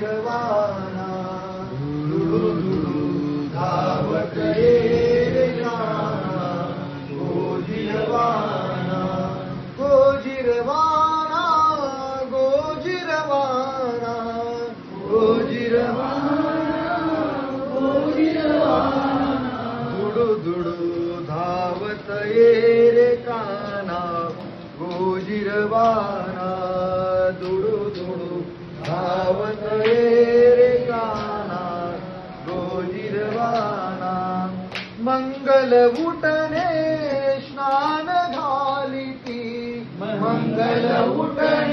गोजिरवाना दुडू दुडू धावत ये रे काना गोजिरवाना गोजिरवाना गोजिरवाना गोजिरवाना गोजिरवाना दुडू दुडू धावत ये रे काना गोजिरवाना दुडू दुडू धावत ये रे काना गोजिरवाना मंगल उठणे स्नान घालिती मंगल उठणे